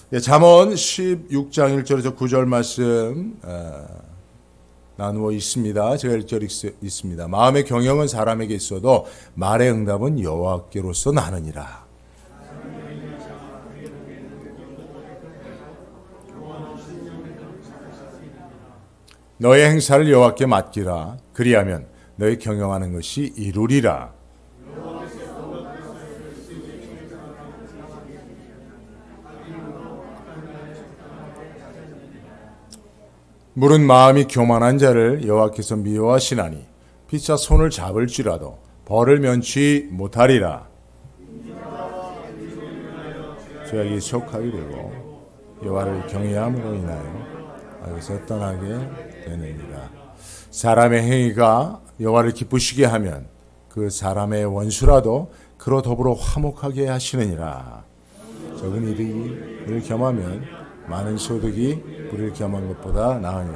잠언 16장 1절에서 9절 말씀 나누어 있습니다. 제가 1절 있습니다. 마음의 경영은 사람에게 있어도 말의 응답은 여호와께로서 나느니라. 너의 행사를 여호와께 맡기라. 그리하면 너의 경영하는 것이 이루리라. 물은 마음이 교만한 자를 여호와께서 미워하시나니 피차 손을 잡을지라도 벌을 면치 못하리라. 죄악이 속하게 되고 여호와를 경외함으로 인하여 여기서 떠나게 되느니라. 사람의 행위가 여호와를 기쁘시게 하면 그 사람의 원수라도 그로 더불어 화목하게 하시느니라. 적은 이를 겸하면 많은 소득이 불을 겸한 것보다 나으니.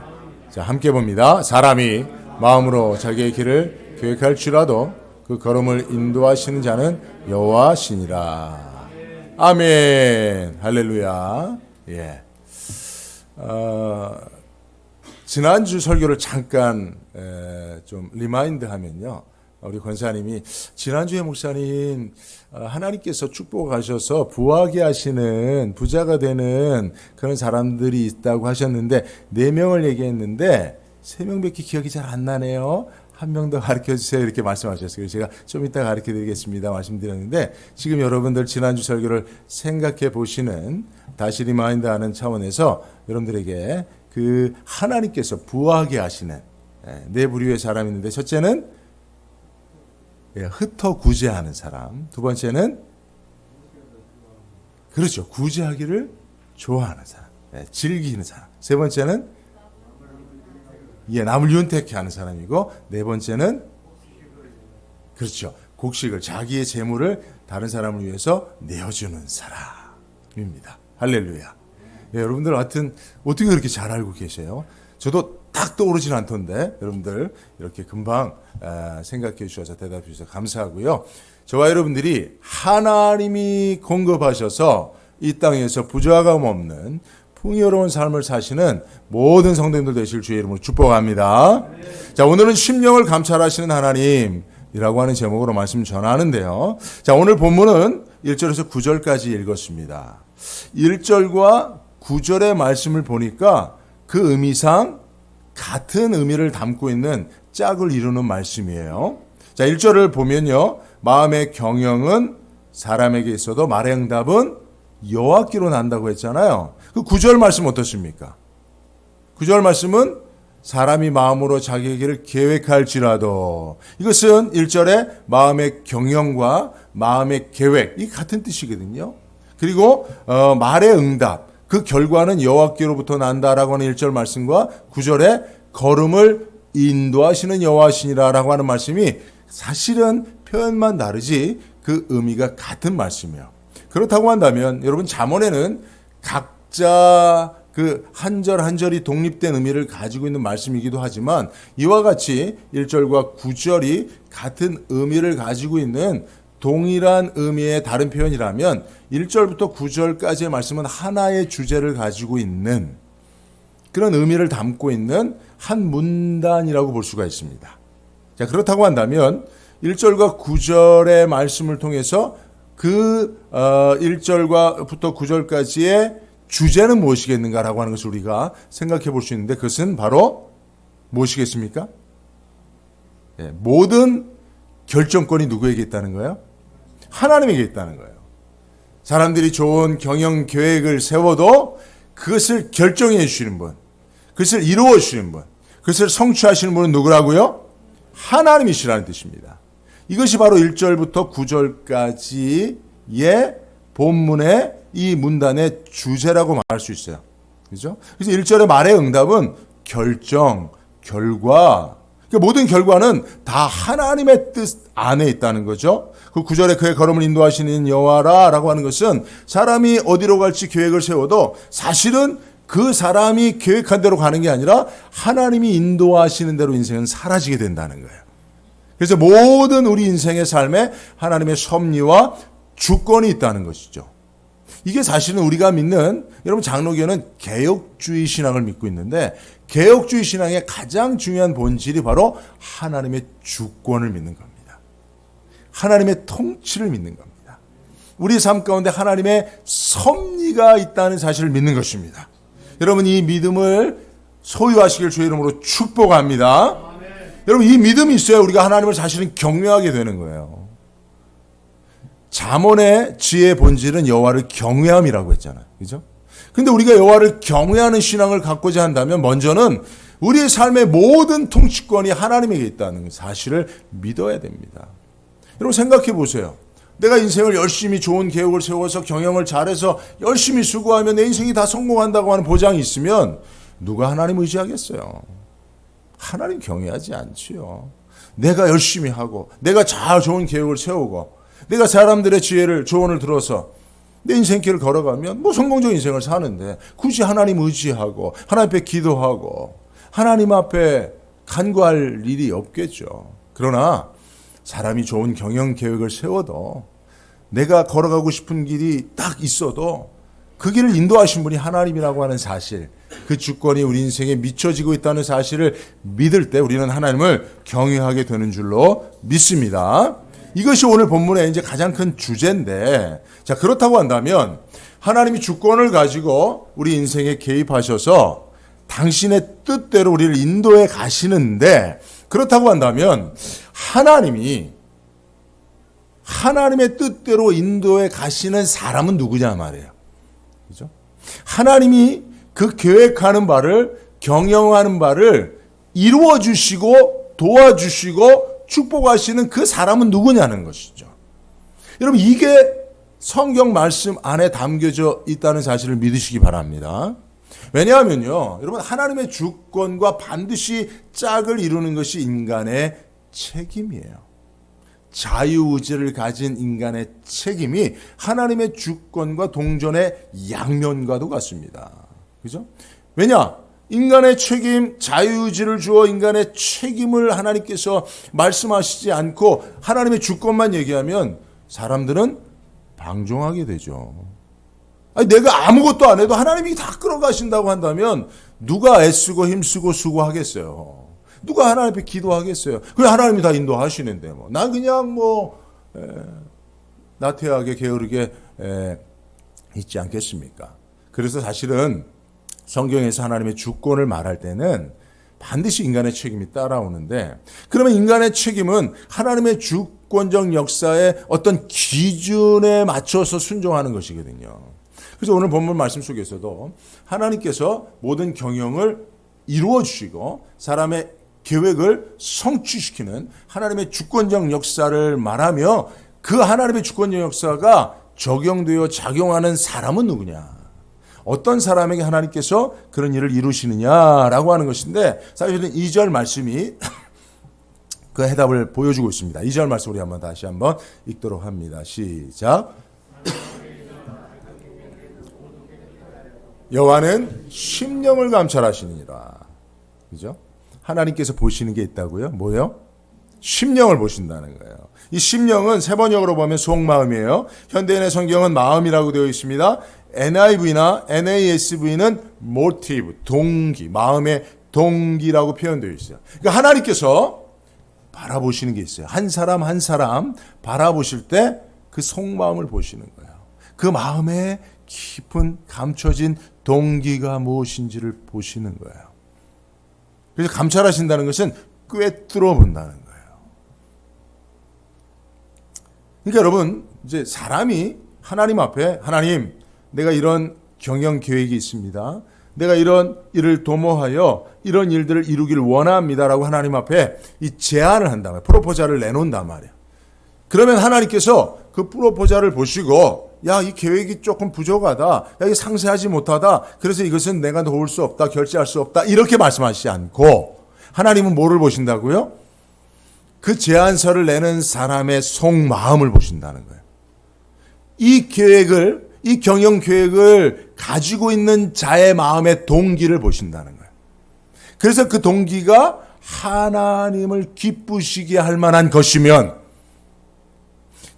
자, 함께 봅니다. 사람이 마음으로 자기의 길을 계획할지라도 그 걸음을 인도하시는 자는 여호와시니라. 아멘. 할렐루야. 예. 지난주 설교를 잠깐 좀 리마인드 하면요. 우리 권사님이 지난주에 목사님 하나님께서 축복하셔서 부하게 하시는 부자가 되는 그런 사람들이 있다고 하셨는데 4명을 얘기했는데 3명밖에 기억이 잘 안 나네요. 한 명 더 가르쳐주세요 이렇게 말씀하셨어요. 제가 좀 이따 가르쳐드리겠습니다 말씀드렸는데 지금 여러분들 지난주 설교를 생각해 보시는 다시 리마인드하는 차원에서 여러분들에게 그 하나님께서 부하게 하시는 4부류의 사람이 있는데 첫째는 흩어 구제하는 사람. 두 번째는 그렇죠. 구제하기를 좋아하는 사람. 즐기는 사람. 세 번째는 남을 윤택해 하는 사람이고 네 번째는 그렇죠. 곡식을 자기의 재물을 다른 사람을 위해서 내어주는 사람입니다. 할렐루야. 여러분들 하여튼 어떻게 그렇게 잘 알고 계세요? 저도 딱 떠오르진 않던데 여러분들 이렇게 금방 생각해 주셔서 대답해 주셔서 감사하고요. 저와 여러분들이 하나님이 공급하셔서 이 땅에서 부족함 없는 풍요로운 삶을 사시는 모든 성도님들 되실 주의 이름으로 축복합니다. 자, 오늘은 심령을 감찰하시는 하나님이라고 하는 제목으로 말씀 전하는데요. 자, 오늘 본문은 1절에서 9절까지 읽었습니다. 1절과 9절의 말씀을 보니까 그 의미상 같은 의미를 담고 있는 짝을 이루는 말씀이에요. 자, 1절을 보면요. 마음의 경영은 사람에게 있어도 말의 응답은 여호와께로 난다고 했잖아요. 그 9절 말씀 어떻습니까? 9절 말씀은 사람이 마음으로 자기의 길을 계획할지라도 이것은 1절에 마음의 경영과 마음의 계획 이 같은 뜻이거든요. 그리고 말의 응답 그 결과는 여호와께로부터 난다라고 하는 1절 말씀과 9절에 걸음을 인도하시는 여호와시니라라고 하는 말씀이 사실은 표현만 다르지 그 의미가 같은 말씀이에요. 그렇다고 한다면 여러분 잠언에는 각자 그 한 절 한 절이 독립된 의미를 가지고 있는 말씀이기도 하지만 이와 같이 1절과 9절이 같은 의미를 가지고 있는 동일한 의미의 다른 표현이라면 1절부터 9절까지의 말씀은 하나의 주제를 가지고 있는 그런 의미를 담고 있는 한 문단이라고 볼 수가 있습니다. 자, 그렇다고 한다면 1절과 9절의 말씀을 통해서 그 1절부터 9절까지의 주제는 무엇이겠는가라고 하는 것을 우리가 생각해 볼 수 있는데 그것은 바로 무엇이겠습니까? 모든 결정권이 누구에게 있다는 거예요? 하나님에게 있다는 거예요. 사람들이 좋은 경영 계획을 세워도 그것을 결정해 주시는 분, 그것을 이루어 주시는 분, 그것을 성취하시는 분은 누구라고요? 하나님이시라는 뜻입니다. 이것이 바로 1절부터 9절까지의 본문의 이 문단의 주제라고 말할 수 있어요. 그죠? 그래서 1절의 말의 응답은 결정, 결과, 그러니까 모든 결과는 다 하나님의 뜻 안에 있다는 거죠. 그 9절에 그의 걸음을 인도하시는 여호와라라고 하는 것은 사람이 어디로 갈지 계획을 세워도 사실은 그 사람이 계획한 대로 가는 게 아니라 하나님이 인도하시는 대로 인생은 사라지게 된다는 거예요. 그래서 모든 우리 인생의 삶에 하나님의 섭리와 주권이 있다는 것이죠. 이게 사실은 우리가 믿는, 여러분 장로교는 개혁주의 신앙을 믿고 있는데, 개혁주의 신앙의 가장 중요한 본질이 바로 하나님의 주권을 믿는 겁니다. 하나님의 통치를 믿는 겁니다. 우리 삶 가운데 하나님의 섭리가 있다는 사실을 믿는 것입니다. 여러분 이 믿음을 소유하시길 주의 이름으로 축복합니다. 여러분 이 믿음이 있어야 우리가 하나님을 사실은 경외하게 되는 거예요. 잠언의 지혜의 본질은 여호와를 경외함이라고 했잖아요. 그죠? 근데 우리가 여호와를 경외하는 신앙을 갖고자 한다면 먼저는 우리의 삶의 모든 통치권이 하나님에게 있다는 사실을 믿어야 됩니다. 여러분 생각해 보세요. 내가 인생을 열심히 좋은 계획을 세워서 경영을 잘해서 열심히 수고하면 내 인생이 다 성공한다고 하는 보장이 있으면 누가 하나님 의지하겠어요? 하나님 경외하지 않지요. 내가 열심히 하고 내가 잘 좋은 계획을 세우고 내가 사람들의 지혜를 조언을 들어서 내 인생길을 걸어가면 뭐 성공적인 인생을 사는데 굳이 하나님 의지하고 하나님 앞에 기도하고 하나님 앞에 간구할 일이 없겠죠. 그러나 사람이 좋은 경영 계획을 세워도 내가 걸어가고 싶은 길이 딱 있어도 그 길을 인도하신 분이 하나님이라고 하는 사실, 그 주권이 우리 인생에 미쳐지고 있다는 사실을 믿을 때 우리는 하나님을 경외하게 되는 줄로 믿습니다. 이것이 오늘 본문의 이제 가장 큰 주제인데, 자, 그렇다고 한다면 하나님이 주권을 가지고 우리 인생에 개입하셔서 당신의 뜻대로 우리를 인도해 가시는데, 그렇다고 한다면 하나님의 뜻대로 인도해 가시는 사람은 누구냐 말이에요. 그죠? 하나님이 그 계획하는 바를, 경영하는 바를 이루어 주시고 도와주시고 축복하시는 그 사람은 누구냐는 것이죠. 여러분 이게 성경 말씀 안에 담겨져 있다는 사실을 믿으시기 바랍니다. 왜냐하면요, 여러분 하나님의 주권과 반드시 짝을 이루는 것이 인간의 책임이에요. 자유의지를 가진 인간의 책임이 하나님의 주권과 동전의 양면과도 같습니다. 그죠? 왜냐? 인간의 책임, 자유의지를 주어 인간의 책임을 하나님께서 말씀하시지 않고 하나님의 주권만 얘기하면 사람들은 방종하게 되죠. 아니, 내가 아무것도 안 해도 하나님이 다 끌어가신다고 한다면 누가 애쓰고 힘쓰고 수고하겠어요? 누가 하나님 앞에 기도하겠어요? 그래 하나님이 다 인도하시는데 뭐 난 그냥 나태하게 게으르게 있지 않겠습니까? 그래서 사실은 성경에서 하나님의 주권을 말할 때는 반드시 인간의 책임이 따라오는데, 그러면 인간의 책임은 하나님의 주권적 역사의 어떤 기준에 맞춰서 순종하는 것이거든요. 그래서 오늘 본문 말씀 속에서도 하나님께서 모든 경영을 이루어 주시고 사람의 계획을 성취시키는 하나님의 주권적 역사를 말하며, 그 하나님의 주권적 역사가 적용되어 작용하는 사람은 누구냐? 어떤 사람에게 하나님께서 그런 일을 이루시느냐라고 하는 것인데, 사실은 2절 말씀이 그 해답을 보여주고 있습니다. 2절 말씀 우리 다시 한번 읽도록 합니다. 시작. 여호와는 심령을 감찰하시느니라. 그죠? 하나님께서 보시는 게 있다고요? 뭐요? 심령을 보신다는 거예요. 이 심령은 세 번역으로 보면 속마음이에요. 현대인의 성경은 마음이라고 되어 있습니다. NIV나 NASV는 motive, 동기, 마음의 동기라고 표현되어 있어요. 그러니까 하나님께서 바라보시는 게 있어요. 한 사람 한 사람 바라보실 때 그 속마음을 보시는 거예요. 그 마음에 깊은 감춰진 동기가 무엇인지를 보시는 거예요. 그래서 감찰하신다는 것은 꿰뚫어 본다는 거예요. 그러니까 여러분, 이제 사람이 하나님 앞에, 하나님, 내가 이런 경영 계획이 있습니다. 내가 이런 일을 도모하여 이런 일들을 이루기를 원합니다라고 하나님 앞에 이 제안을 한단 말이에요. 프로포잘을 내놓는단 말이에요. 그러면 하나님께서 그 프로포잘을 보시고, 야, 이 계획이 조금 부족하다. 야, 이게 상세하지 못하다. 그래서 이것은 내가 도울 수 없다. 결제할 수 없다. 이렇게 말씀하시지 않고, 하나님은 뭐를 보신다고요? 그 제안서를 내는 사람의 속마음을 보신다는 거예요. 이 계획을, 이 경영 계획을 가지고 있는 자의 마음의 동기를 보신다는 거예요. 그래서 그 동기가 하나님을 기쁘시게 할 만한 것이면,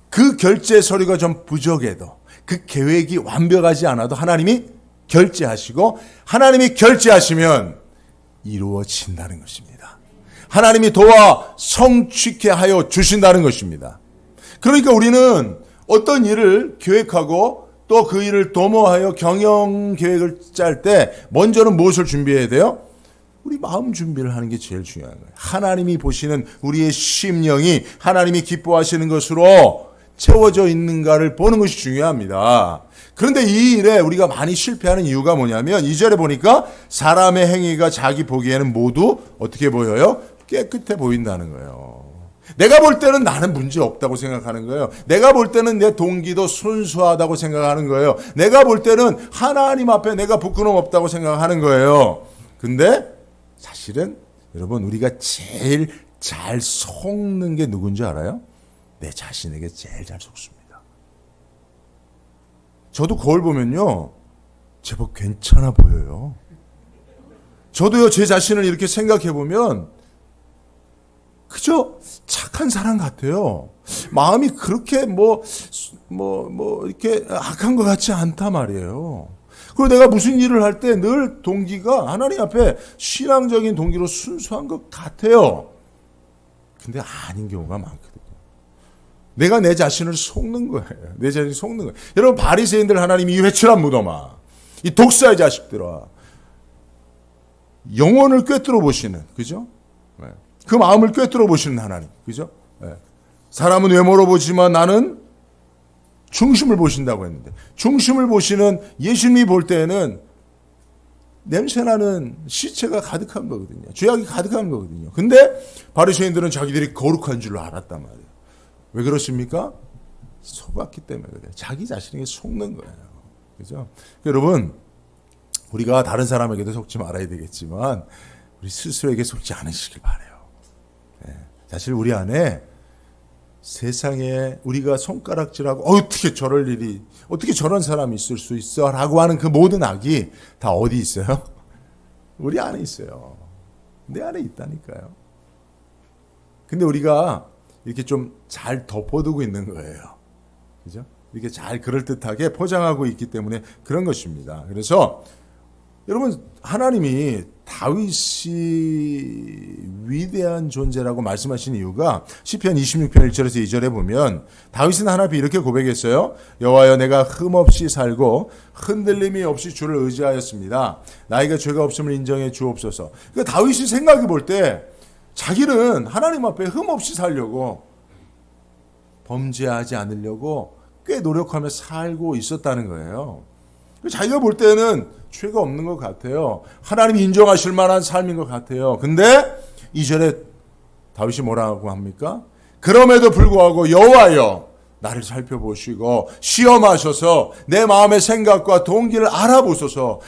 그 결제 서류가 좀 부족해도, 그 계획이 완벽하지 않아도 하나님이 결제하시고 하나님이 결제하시면 이루어진다는 것입니다. 하나님이 도와 성취케 하여 주신다는 것입니다. 그러니까 우리는 어떤 일을 계획하고 또 그 일을 도모하여 경영 계획을 짤 때 먼저는 무엇을 준비해야 돼요? 우리 마음 준비를 하는 게 제일 중요한 거예요. 하나님이 보시는 우리의 심령이 하나님이 기뻐하시는 것으로 채워져 있는가를 보는 것이 중요합니다. 그런데 이 일에 우리가 많이 실패하는 이유가 뭐냐면 2절에 보니까 사람의 행위가 자기 보기에는 모두 어떻게 보여요? 깨끗해 보인다는 거예요. 내가 볼 때는 나는 문제 없다고 생각하는 거예요. 내가 볼 때는 내 동기도 순수하다고 생각하는 거예요. 내가 볼 때는 하나님 앞에 내가 부끄러움 없다고 생각하는 거예요. 근데 사실은 여러분 우리가 제일 잘 속는 게 누군지 알아요? 내 자신에게 제일 잘 속습니다. 저도 거울 보면요 제법 괜찮아 보여요. 저도요 제 자신을 이렇게 생각해 보면 그저 착한 사람 같아요. 마음이 그렇게 이렇게 악한 것 같지 않단 말이에요. 그리고 내가 무슨 일을 할 때 늘 동기가 하나님 앞에 신앙적인 동기로 순수한 것 같아요. 근데 아닌 경우가 많거든요. 내가 내 자신을 속는 거예요. 내 자신을 속는 거예요. 여러분 바리새인들 하나님이 이 회칠한 무덤아, 이 독사의 자식들아, 영혼을 꿰뚫어 보시는, 그죠? 그 마음을 꿰뚫어 보시는 하나님, 그죠? 사람은 외모로 보지만 나는 중심을 보신다고 했는데, 중심을 보시는 예수님이 볼 때에는 냄새나는 시체가 가득한 거거든요. 죄악이 가득한 거거든요. 근데 바리새인들은 자기들이 거룩한 줄로 알았단 말이에요. 왜 그렇습니까? 속았기 때문에 그래요. 자기 자신에게 속는 거예요. 그죠? 여러분, 우리가 다른 사람에게도 속지 말아야 되겠지만 우리 스스로에게 속지 않으시길 바라요. 사실 우리 안에 세상에 우리가 손가락질하고 어떻게 저럴 일이, 어떻게 저런 사람이 있을 수 있어 라고 하는 그 모든 악이 다 어디 있어요? 우리 안에 있어요. 내 안에 있다니까요. 근데 우리가 이렇게 좀 잘 덮어두고 있는 거예요. 그죠? 이렇게 잘 그럴듯하게 포장하고 있기 때문에 그런 것입니다. 그래서 여러분 하나님이 다윗이 위대한 존재라고 말씀하신 이유가 시편 26편 1절에서 2절에 보면 다윗은 하나님 앞에 이렇게 고백했어요. 여호와여 내가 흠없이 살고 흔들림이 없이 주를 의지하였습니다. 나에게 죄가 없음을 인정해 주옵소서. 그러니까 다윗이 생각해 볼 때 자기는 하나님 앞에 흠없이 살려고 범죄하지 않으려고 꽤 노력하며 살고 있었다는 거예요. 자기가 볼 때는 죄가 없는 것 같아요. 하나님이 인정하실 만한 삶인 것 같아요. 근데 2절에 다윗이 뭐라고 합니까? 그럼에도 불구하고 여호와여 나를 살펴보시고 시험하셔서 내 마음의 생각과 동기를 알아보소서.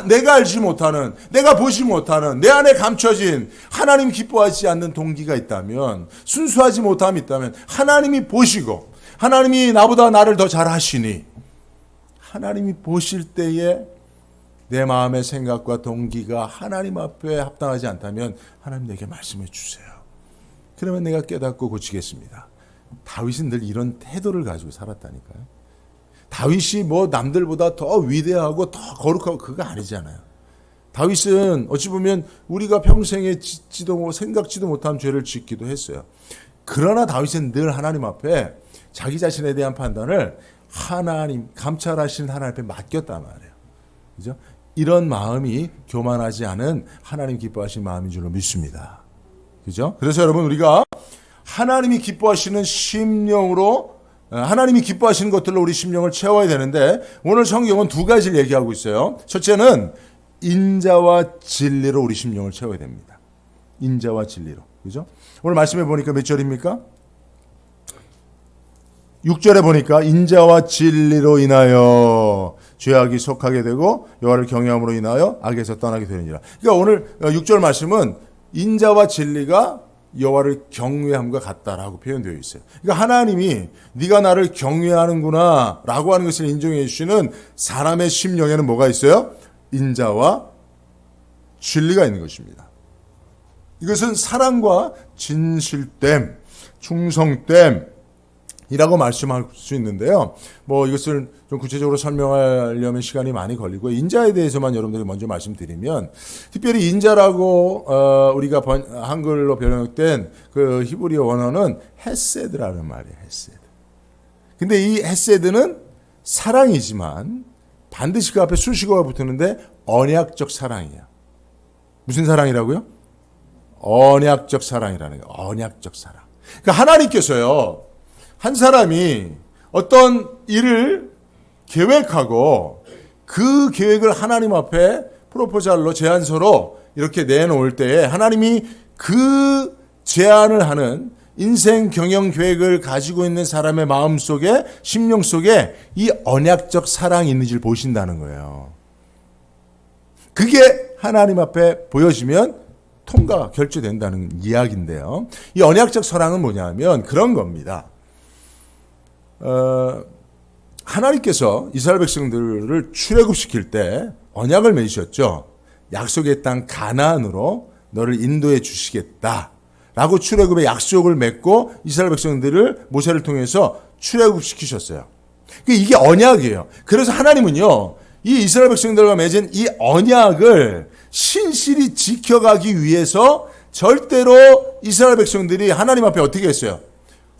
내가 알지 못하는, 내가 보지 못하는 내 안에 감춰진 하나님 기뻐하지 않는 동기가 있다면, 순수하지 못함이 있다면 하나님이 보시고 하나님이 나보다 나를 더 잘 하시니 하나님이 보실 때에 내 마음의 생각과 동기가 하나님 앞에 합당하지 않다면 하나님 내게 말씀해 주세요. 그러면 내가 깨닫고 고치겠습니다. 다윗은 늘 이런 태도를 가지고 살았다니까요. 다윗이 뭐 남들보다 더 위대하고 더 거룩하고 그거 아니잖아요. 다윗은 어찌 보면 우리가 평생에 짓지도 생각지도 못한 죄를 짓기도 했어요. 그러나 다윗은 늘 하나님 앞에 자기 자신에 대한 판단을 하나님, 감찰하시는 하나님 앞에 맡겼단 말이에요. 그죠? 이런 마음이 교만하지 않은 하나님 기뻐하시는 마음인 줄로 믿습니다. 그죠? 그래서 여러분 우리가 하나님이 기뻐하시는 심령으로, 하나님이 기뻐하시는 것들로 우리 심령을 채워야 되는데 오늘 성경은 두 가지를 얘기하고 있어요. 첫째는 인자와 진리로 우리 심령을 채워야 됩니다. 인자와 진리로. 그죠? 오늘 말씀해 보니까 몇 절입니까? 6절에 보니까 인자와 진리로 인하여 죄악이 속하게 되고 여호와를 경외함으로 인하여 악에서 떠나게 되느니라. 그러니까 오늘 6절 말씀은 인자와 진리가 여호와를 경외함과 같다라고 표현되어 있어요. 그러니까 하나님이 네가 나를 경외하는구나 라고 하는 것을 인정해 주시는 사람의 심령에는 뭐가 있어요? 인자와 진리가 있는 것입니다. 이것은 사랑과 진실됨, 충성됨, 이라고 말씀할 수 있는데요. 뭐 이것을 좀 구체적으로 설명하려면 시간이 많이 걸리고 인자에 대해서만 여러분들에게 먼저 말씀드리면 특별히 인자라고 우리가 한글로 번역된 그 히브리어 원어는 헤세드라는 말이에요. 헤세드. 근데 이 헤세드는 사랑이지만 반드시 그 앞에 수식어가 붙는데 언약적 사랑이에요. 무슨 사랑이라고요? 언약적 사랑이라는 거예요. 언약적 사랑. 그러니까 하나님께서요. 한 사람이 어떤 일을 계획하고 그 계획을 하나님 앞에 프로포잘로 제안서로 이렇게 내놓을 때에 하나님이 그 제안을 하는 인생 경영 계획을 가지고 있는 사람의 마음 속에 심령 속에 이 언약적 사랑이 있는지를 보신다는 거예요. 그게 하나님 앞에 보여지면 통과가 결제된다는 이야기인데요. 이 언약적 사랑은 뭐냐면 그런 겁니다. 하나님께서 이스라엘 백성들을 출애굽시킬 때 언약을 맺으셨죠. 약속의 땅 가나안으로 너를 인도해 주시겠다라고 출애굽의 약속을 맺고 이스라엘 백성들을 모세를 통해서 출애굽시키셨어요. 이게 언약이에요. 그래서 하나님은요. 이 이스라엘 백성들과 맺은 이 언약을 신실히 지켜가기 위해서 절대로 이스라엘 백성들이 하나님 앞에 어떻게 했어요?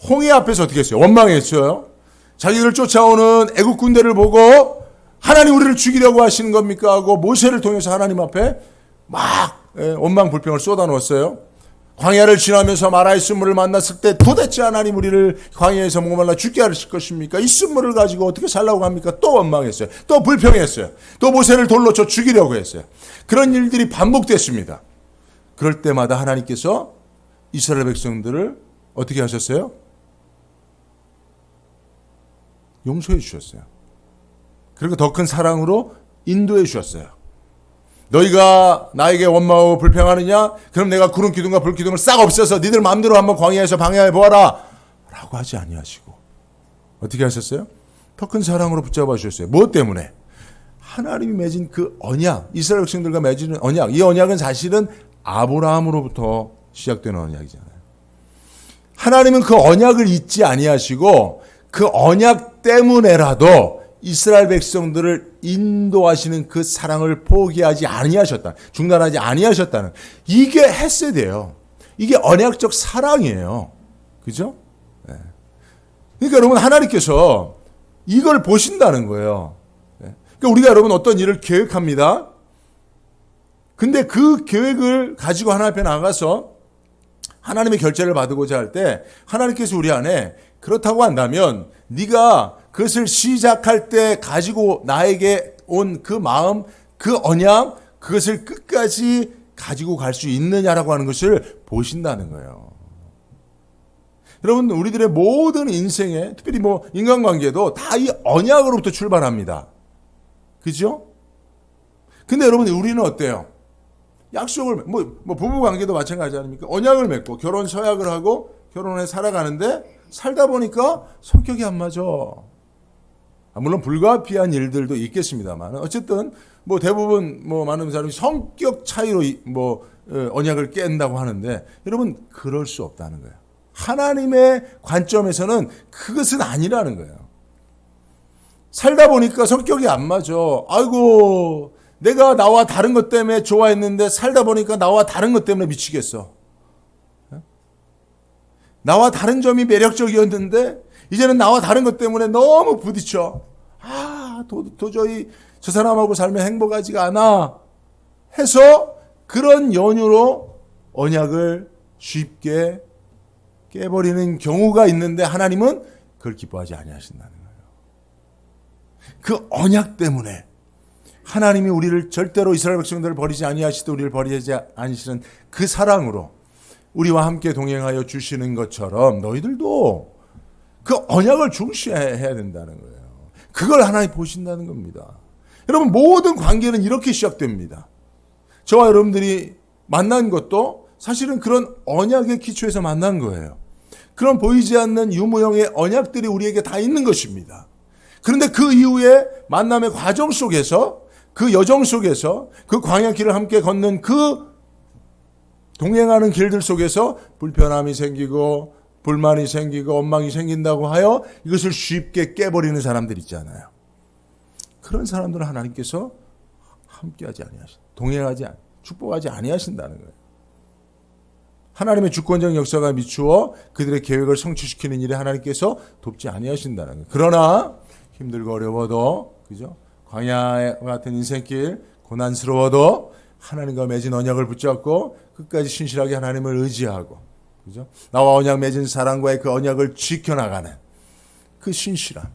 홍해 앞에서 어떻게 했어요? 원망했어요. 자기를 쫓아오는 애국 군대를 보고 하나님 우리를 죽이려고 하시는 겁니까? 하고 모세를 통해서 하나님 앞에 막 원망 불평을 쏟아놓았어요. 광야를 지나면서 마라의 쓴물을 만났을 때 도대체 하나님 우리를 광야에서 목말라 죽게 하실 것입니까? 이 쓴물을 가지고 어떻게 살라고 합니까? 또 원망했어요. 또 불평했어요. 또 모세를 돌로 쳐 죽이려고 했어요. 그런 일들이 반복됐습니다. 그럴 때마다 하나님께서 이스라엘 백성들을 어떻게 하셨어요? 용서해 주셨어요. 그리고 더 큰 사랑으로 인도해 주셨어요. 너희가 나에게 원망하고 불평하느냐? 그럼 내가 구름 기둥과 불 기둥을 싹 없애서 니들 마음대로 한번 광야에서 방해해 보아라 라고 하지 아니하시고 어떻게 하셨어요? 더 큰 사랑으로 붙잡아 주셨어요. 무엇 때문에? 하나님이 맺은 그 언약, 이스라엘 백성들과 맺은 언약, 이 언약은 사실은 아브라함으로부터 시작되는 언약이잖아요. 하나님은 그 언약을 잊지 아니하시고 그 언약 때문에라도 이스라엘 백성들을 인도하시는 그 사랑을 포기하지 아니하셨다. 중단하지 아니하셨다는 이게 헤세드예요. 이게 언약적 사랑이에요. 그죠? 네. 그러니까 여러분 하나님께서 이걸 보신다는 거예요. 네. 그러니까 우리가 여러분 어떤 일을 계획합니다. 근데 그 계획을 가지고 하나님 앞에 나가서 하나님의 결제를 받고자 할 때 하나님께서 우리 안에 그렇다고 한다면 네가 그것을 시작할 때 가지고 나에게 온 그 마음, 그 언약, 그것을 끝까지 가지고 갈 수 있느냐라고 하는 것을 보신다는 거예요. 여러분, 우리들의 모든 인생에, 특별히 뭐 인간관계도 다 이 언약으로부터 출발합니다. 그죠? 근데 여러분, 우리는 어때요? 약속을, 뭐 부부관계도 마찬가지 아닙니까? 언약을 맺고 결혼 서약을 하고 결혼해 살아가는데 살다 보니까 성격이 안 맞아. 물론 불가피한 일들도 있겠습니다만 어쨌든 뭐 대부분 뭐 많은 사람이 성격 차이로 뭐 언약을 깬다고 하는데 여러분 그럴 수 없다는 거예요. 하나님의 관점에서는 그것은 아니라는 거예요. 살다 보니까 성격이 안 맞아. 아이고 내가 나와 다른 것 때문에 좋아했는데 살다 보니까 나와 다른 것 때문에 미치겠어. 나와 다른 점이 매력적이었는데 이제는 나와 다른 것 때문에 너무 부딪혀. 도저히 저 사람하고 살면 행복하지가 않아. 해서 그런 연유로 언약을 쉽게 깨버리는 경우가 있는데 하나님은 그걸 기뻐하지 아니하신다는 거예요. 그 언약 때문에 하나님이 우리를 절대로 이스라엘 백성들을 버리지 아니하시되 우리를 버리지 아니시는 그 사랑으로 우리와 함께 동행하여 주시는 것처럼 너희들도 그 언약을 중시해야 된다는 거예요. 그걸 하나님 보신다는 겁니다. 여러분 모든 관계는 이렇게 시작됩니다. 저와 여러분들이 만난 것도 사실은 그런 언약의 기초에서 만난 거예요. 그런 보이지 않는 유무형의 언약들이 우리에게 다 있는 것입니다. 그런데 그 이후에 만남의 과정 속에서 그 여정 속에서 그 광야길을 함께 걷는 그 동행하는 길들 속에서 불편함이 생기고 불만이 생기고 엉망이 생긴다고 하여 이것을 쉽게 깨버리는 사람들 있잖아요. 그런 사람들은 하나님께서 함께하지 아니하신다. 동행하지 축복하지 아니하신다는 거예요. 하나님의 주권적 역사가 미추어 그들의 계획을 성취시키는 일에 하나님께서 돕지 아니하신다는 거예요. 그러나 힘들고 어려워도, 그죠? 광야 같은 인생길 고난스러워도 하나님과 맺은 언약을 붙잡고 끝까지 신실하게 하나님을 의지하고, 그죠? 나와 언약 맺은 사랑과의 그 언약을 지켜나가는 그 신실함.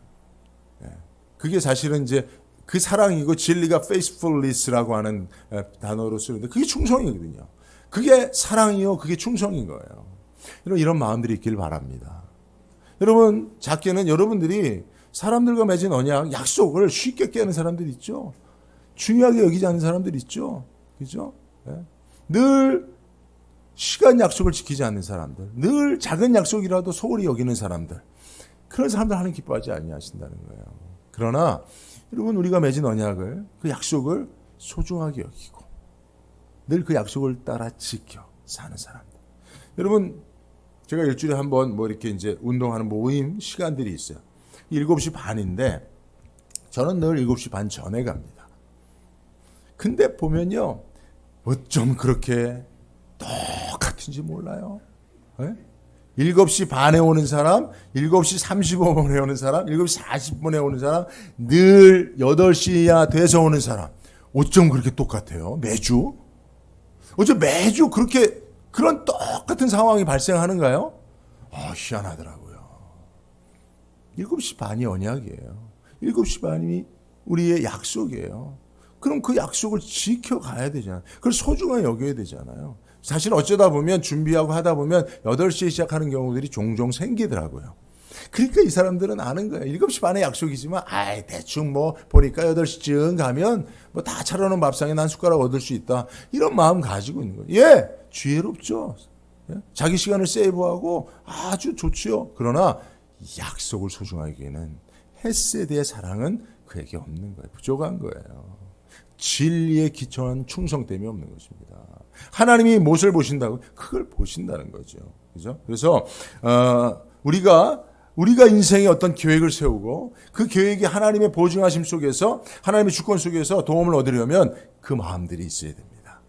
그게 사실은 이제 그 사랑이고, 진리가 faithfulness라고 하는 단어로 쓰는데 그게 충성이거든요. 그게 사랑이요, 그게 충성인 거예요. 이런 마음들이 있길 바랍니다. 여러분, 작게는 여러분들이 사람들과 맺은 언약, 약속을 쉽게 깨는 사람들이 있죠. 중요하게 여기지 않는 사람들이 있죠. 그죠? 늘 시간 약속을 지키지 않는 사람들, 늘 작은 약속이라도 소홀히 여기는 사람들, 그런 사람들 하나님 기뻐하지 아니하신다는 거예요. 그러나 여러분, 우리가 맺은 언약을, 그 약속을 소중하게 여기고 늘 그 약속을 따라 지켜 사는 사람들. 여러분, 제가 일주일에 한 번 이렇게 이제 운동하는 모임 시간들이 있어요. 7시 반인데 저는 늘 7시 반 전에 갑니다. 근데 보면요, 어쩜 그렇게 똑같은지 몰라요. 7시 반에 오는 사람, 7시 35분에 오는 사람, 7시 40분에 오는 사람, 늘 8시야 돼서 오는 사람. 어쩜 그렇게 똑같아요? 매주? 어쩜 매주 그렇게 그런 똑같은 상황이 발생하는가요? 희한하더라고요. 7시 반이 언약이에요. 7시 반이 우리의 약속이에요. 그럼 그 약속을 지켜가야 되잖아요. 그걸 소중하게 여겨야 되잖아요. 사실 어쩌다 보면 준비하고 하다 보면 8시에 시작하는 경우들이 종종 생기더라고요. 그러니까 이 사람들은 아는 거예요. 7시 반에 약속이지만 대충 보니까 8시쯤 가면 다 차려놓은 밥상에 난 숟가락 얻을 수 있다. 이런 마음 가지고 있는 거예요. 지혜롭죠. 자기 시간을 세이브하고 아주 좋지요. 그러나 약속을 소중하게 여기는 헤세드의 사랑은 그에게 없는 거예요. 부족한 거예요. 진리에 기초한 충성됨이 없는 것입니다. 하나님이 무엇을 보신다고? 그걸 보신다는 거죠. 그죠? 그래서 우리가 인생에 어떤 계획을 세우고 그 계획이 하나님의 보증하심 속에서, 하나님의 주권 속에서 도움을 얻으려면 그 마음들이 있어야 됩니다.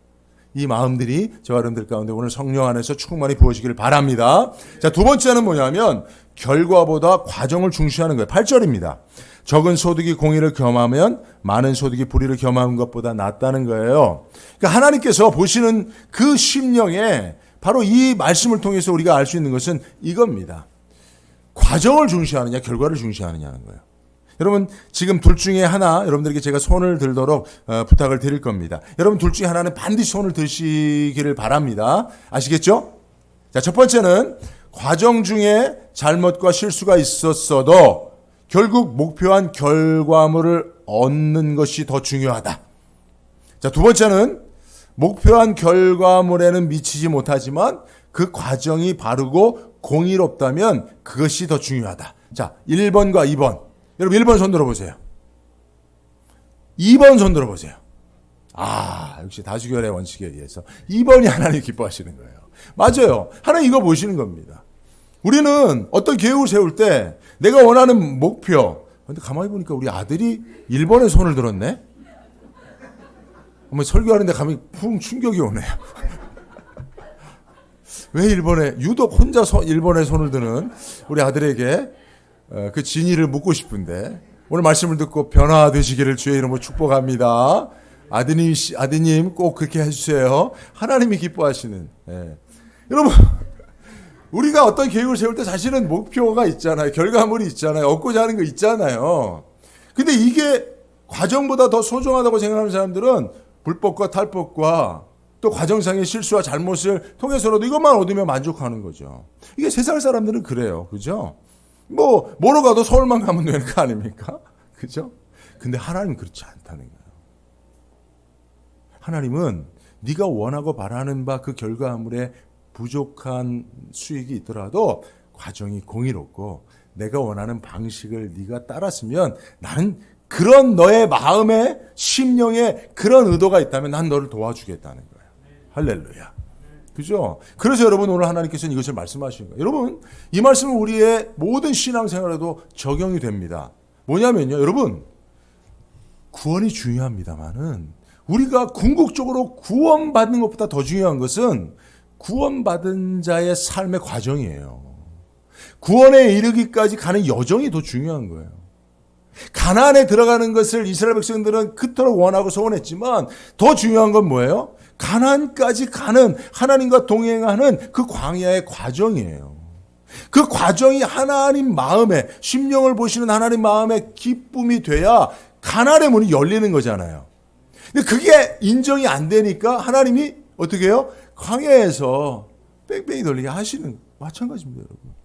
이 마음들이 저와 여러분들 가운데 오늘 성령 안에서 충만히 부어지기를 바랍니다. 자, 두 번째는 뭐냐면 결과보다 과정을 중시하는 거예요. 8절입니다. 적은 소득이 공의를 겸하면 많은 소득이 불의를 겸하는 것보다 낫다는 거예요. 그러니까 하나님께서 보시는 그 심령에 바로 이 말씀을 통해서 우리가 알 수 있는 것은 이겁니다. 과정을 중시하느냐, 결과를 중시하느냐는 거예요. 여러분, 지금 둘 중에 하나, 여러분들에게 제가 손을 들도록 부탁을 드릴 겁니다. 여러분, 둘 중에 하나는 반드시 손을 드시기를 바랍니다. 아시겠죠? 자, 첫 번째는 과정 중에 잘못과 실수가 있었어도 결국 목표한 결과물을 얻는 것이 더 중요하다. 자, 두 번째는 목표한 결과물에는 미치지 못하지만 그 과정이 바르고 공의롭다면 그것이 더 중요하다. 자, 1번과 2번. 여러분 1번 손 들어보세요. 2번 손 들어보세요. 역시 다수결의 원칙에 의해서 2번이 하나님 기뻐하시는 거예요. 맞아요. 하나님 이거 보시는 겁니다. 우리는 어떤 계획을 세울 때 내가 원하는 목표. 근데 가만히 보니까 우리 아들이 1번에 손을 들었네. 설교하는데 감히 쿵 충격이 오네요. 왜 1번에 유독 혼자 1번에 손을 드는 우리 아들에게 그 진위를 묻고 싶은데, 오늘 말씀을 듣고 변화되시기를 주의 이름으로 축복합니다. 아드님 꼭 그렇게 해주세요. 하나님이 기뻐하시는. 여러분, 우리가 어떤 계획을 세울 때 사실은 목표가 있잖아요. 결과물이 있잖아요. 얻고자 하는 거 있잖아요. 근데 이게 과정보다 더 소중하다고 생각하는 사람들은 불법과 탈법과 또 과정상의 실수와 잘못을 통해서라도 이것만 얻으면 만족하는 거죠. 이게 세상 사람들은 그래요. 그죠? 뭐로 가도 서울만 가면 되는 거 아닙니까? 그죠? 근데 하나님은 그렇지 않다는 거예요. 하나님은 네가 원하고 바라는 바 그 결과물에 부족한 수익이 있더라도 과정이 공의롭고 내가 원하는 방식을 네가 따랐으면 나는 그런 너의 마음에 심령에 그런 의도가 있다면 난 너를 도와주겠다는 거예요. 할렐루야. 그죠? 그래서 여러분 오늘 하나님께서는 이것을 말씀하시는 거예요. 여러분 이 말씀은 우리의 모든 신앙생활에도 적용이 됩니다. 뭐냐면요. 여러분 구원이 중요합니다만은 우리가 궁극적으로 구원받는 것보다 더 중요한 것은 구원받은 자의 삶의 과정이에요. 구원에 이르기까지 가는 여정이 더 중요한 거예요. 가나안에 들어가는 것을 이스라엘 백성들은 그토록 원하고 소원했지만 더 중요한 건 뭐예요? 가나안까지 가는 하나님과 동행하는 그 광야의 과정이에요. 그 과정이 하나님 마음에 심령을 보시는 하나님 마음에 기쁨이 돼야 가나안의 문이 열리는 거잖아요. 근데 그게 인정이 안 되니까 하나님이 어떻게 해요? 광야에서 뺑뺑이 돌리게 하시는 마찬가지입니다, 여러분.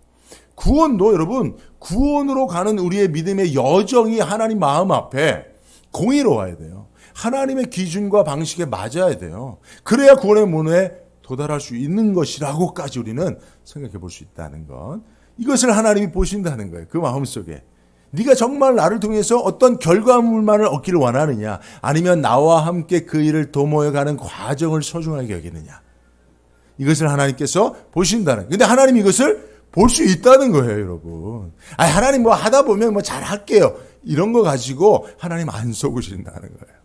구원도 여러분 구원으로 가는 우리의 믿음의 여정이 하나님 마음 앞에 공의로워야 돼요. 하나님의 기준과 방식에 맞아야 돼요. 그래야 구원의 문에 도달할 수 있는 것이라고까지 우리는 생각해 볼 수 있다는 것. 이것을 하나님이 보신다는 거예요. 그 마음속에. 네가 정말 나를 통해서 어떤 결과물만을 얻기를 원하느냐 아니면 나와 함께 그 일을 도모해가는 과정을 소중하게 여기느냐. 이것을 하나님께서 보신다는. 근데 하나님 이것을 볼 수 있다는 거예요, 여러분. 하나님 뭐 하다 보면 뭐 잘할게요. 이런 거 가지고 하나님 안 속으신다는 거예요.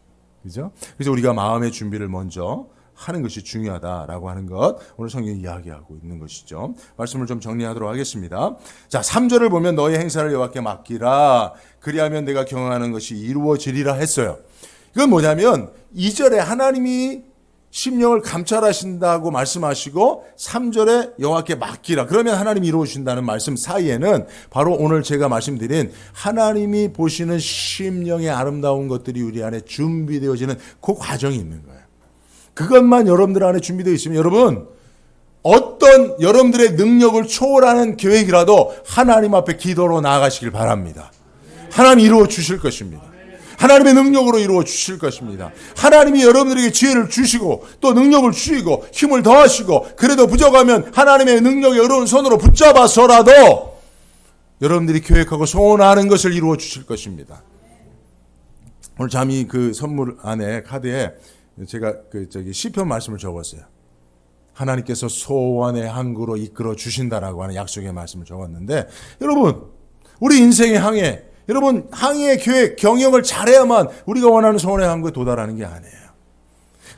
그죠? 그래서 우리가 마음의 준비를 먼저 하는 것이 중요하다라고 하는 것, 오늘 성경이 이야기하고 있는 것이죠. 말씀을 좀 정리하도록 하겠습니다. 자, 3절을 보면 너의 행사를 여호와께 맡기라. 그리하면 내가 경영하는 것이 이루어지리라 했어요. 이건 뭐냐면 2절에 하나님이 심령을 감찰하신다고 말씀하시고 3절에 여호와께 맡기라. 그러면 하나님이 이루어주신다는 말씀 사이에는 바로 오늘 제가 말씀드린 하나님이 보시는 심령의 아름다운 것들이 우리 안에 준비되어지는 그 과정이 있는 거예요. 그것만 여러분들 안에 준비되어 있으면 여러분 어떤 여러분들의 능력을 초월하는 계획이라도 하나님 앞에 기도로 나아가시길 바랍니다. 하나님이 이루어 주실 것입니다. 하나님의 능력으로 이루어 주실 것입니다. 하나님이 여러분들에게 지혜를 주시고 또 능력을 주시고 힘을 더하시고 그래도 부족하면 하나님의 능력에 어려운 손으로 붙잡아서라도 여러분들이 계획하고 소원하는 것을 이루어 주실 것입니다. 오늘 잠이 그 선물 안에 카드에 제가 시편 말씀을 적었어요. 하나님께서 소원의 항구로 이끌어 주신다라고 하는 약속의 말씀을 적었는데 여러분 우리 인생의 항해 여러분 항해의 계획 경영을 잘해야만 우리가 원하는 소원의 항구에 도달하는 게 아니에요.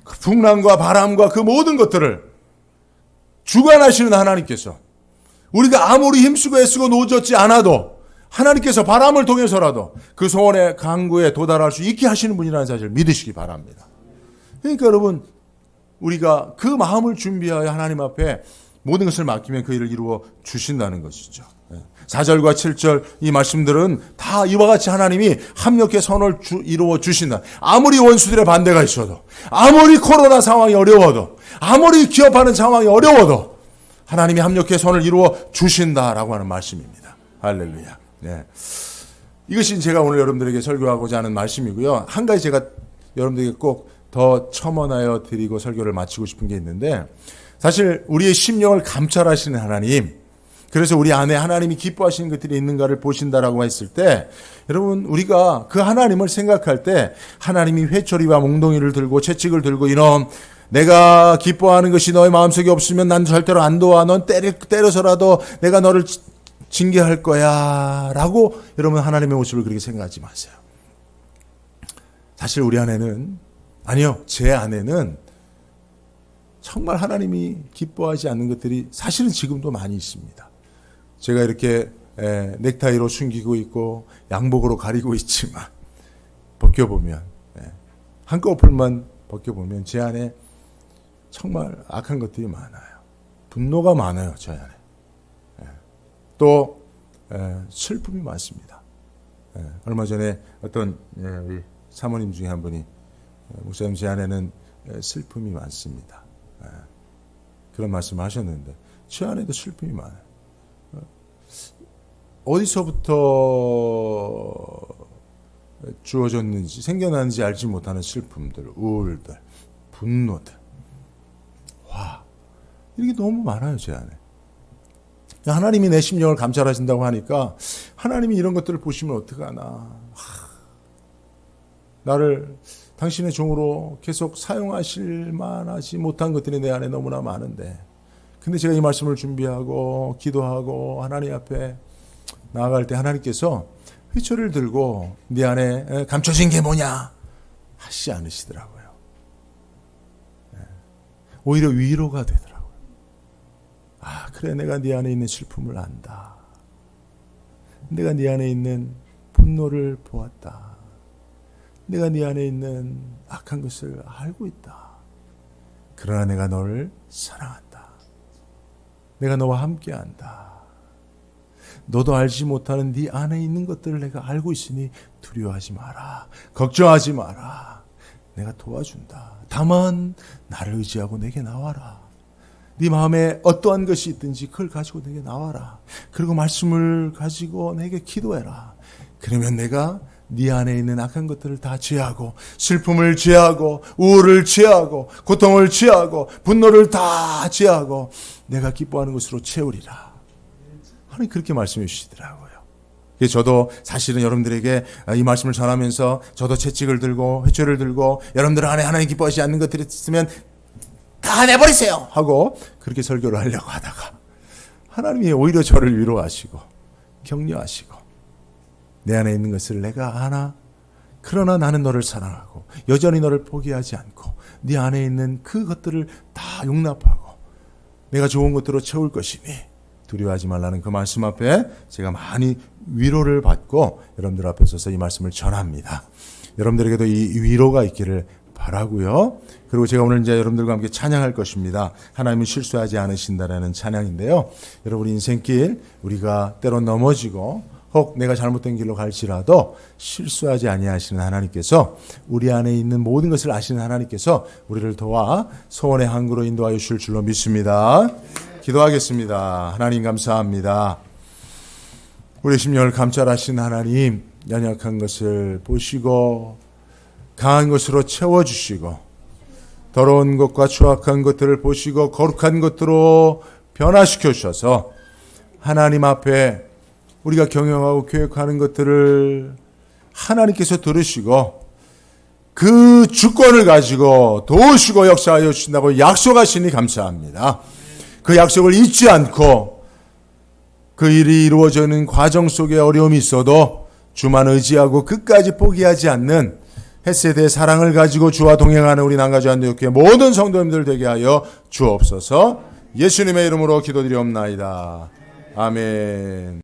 그 풍랑과 바람과 그 모든 것들을 주관하시는 하나님께서 우리가 아무리 힘쓰고 애쓰고 노젓지 않아도 하나님께서 바람을 통해서라도 그 소원의 항구에 도달할 수 있게 하시는 분이라는 사실을 믿으시기 바랍니다. 그러니까 여러분 우리가 그 마음을 준비하여 하나님 앞에 모든 것을 맡기면 그 일을 이루어 주신다는 것이죠. 4절과 7절 이 말씀들은 다 이와 같이 하나님이 합력의 선을 이루어 주신다. 아무리 원수들의 반대가 있어도 아무리 코로나 상황이 어려워도 아무리 기업하는 상황이 어려워도 하나님이 합력의 선을 이루어 주신다라고 하는 말씀입니다. 할렐루야. 네. 이것이 제가 오늘 여러분들에게 설교하고자 하는 말씀이고요. 한 가지 제가 여러분들에게 꼭 더 첨언하여 드리고 설교를 마치고 싶은 게 있는데 사실 우리의 심령을 감찰하시는 하나님 그래서 우리 안에 하나님이 기뻐하시는 것들이 있는가를 보신다라고 했을 때 여러분 우리가 그 하나님을 생각할 때 하나님이 회초리와 몽둥이를 들고 채찍을 들고 이놈 내가 기뻐하는 것이 너의 마음속에 없으면 난 절대로 안 도와 넌 때려서라도 내가 너를 징계할 거야 라고 여러분 하나님의 모습을 그렇게 생각하지 마세요. 사실 우리 안에는 아니요 제 안에는 정말 하나님이 기뻐하지 않는 것들이 사실은 지금도 많이 있습니다. 제가 이렇게 넥타이로 숨기고 있고 양복으로 가리고 있지만 벗겨보면 한꺼풀만 벗겨보면 제 안에 정말 악한 것들이 많아요. 분노가 많아요. 제 안에. 또 슬픔이 많습니다. 얼마 전에 어떤 우리 사모님 중에 한 분이 목사님 제 안에는 슬픔이 많습니다. 그런 말씀을 하셨는데 제 안에도 슬픔이 많아요. 어디서부터 주어졌는지 생겨나는지 알지 못하는 슬픔들, 우울들, 분노들, 화 이게 너무 많아요 제 안에. 하나님이 내 심령을 감찰하신다고 하니까 하나님이 이런 것들을 보시면 어떡하나. 나를 당신의 종으로 계속 사용하실 만하지 못한 것들이 내 안에 너무나 많은데, 근데 제가 이 말씀을 준비하고 기도하고 하나님 앞에 나아갈 때 하나님께서 회초리를 들고 네 안에 감춰진 게 뭐냐 하시지 않으시더라고요. 오히려 위로가 되더라고요. 아, 그래, 내가 네 안에 있는 슬픔을 안다. 내가 네 안에 있는 분노를 보았다. 내가 네 안에 있는 악한 것을 알고 있다. 그러나 내가 너를 사랑한다. 내가 너와 함께한다. 너도 알지 못하는 네 안에 있는 것들을 내가 알고 있으니 두려워하지 마라. 걱정하지 마라. 내가 도와준다. 다만 나를 의지하고 내게 나와라. 네 마음에 어떠한 것이 있든지 그걸 가지고 내게 나와라. 그리고 말씀을 가지고 내게 기도해라. 그러면 내가 네 안에 있는 악한 것들을 다 제하고, 슬픔을 제하고, 우울을 제하고, 고통을 제하고, 분노를 다 제하고 내가 기뻐하는 것으로 채우리라. 하나님 그렇게 말씀해 주시더라고요. 저도 사실은 여러분들에게 이 말씀을 전하면서 저도 채찍을 들고 회초리를 들고 여러분들 안에 하나님 기뻐하지 않는 것들이 있으면 다 내버리세요 하고 그렇게 설교를 하려고 하다가 하나님이 오히려 저를 위로하시고 격려하시고, 내 안에 있는 것을 내가 아나, 그러나 나는 너를 사랑하고 여전히 너를 포기하지 않고 네 안에 있는 그것들을 다 용납하고 내가 좋은 것들로 채울 것이니 두려워하지 말라는 그 말씀 앞에 제가 많이 위로를 받고 여러분들 앞에 서서 이 말씀을 전합니다. 여러분들에게도 이 위로가 있기를 바라고요. 그리고 제가 오늘 이제 여러분들과 함께 찬양할 것입니다. 하나님은 실수하지 않으신다라는 찬양인데요. 여러분 인생길 우리가 때론 넘어지고 혹 내가 잘못된 길로 갈지라도 실수하지 아니하시는 하나님께서, 우리 안에 있는 모든 것을 아시는 하나님께서 우리를 도와 소원의 항구로 인도하여 주실 줄로 믿습니다. 기도하겠습니다. 하나님 감사합니다. 우리 심령을 감찰하신 하나님, 연약한 것을 보시고 강한 것으로 채워주시고 더러운 것과 추악한 것들을 보시고 거룩한 것들로 변화시켜 주셔서 하나님 앞에 우리가 경영하고 교육하는 것들을 하나님께서 들으시고 그 주권을 가지고 도우시고 역사하여 주신다고 약속하시니 감사합니다. 그 약속을 잊지 않고 그 일이 이루어지는 과정 속에 어려움이 있어도 주만 의지하고 끝까지 포기하지 않는 헷세대의 사랑을 가지고 주와 동행하는 우리 남가주 안디옥교회 모든 성도님들 되게 하여 주옵소서. 예수님의 이름으로 기도드리옵나이다. 아멘.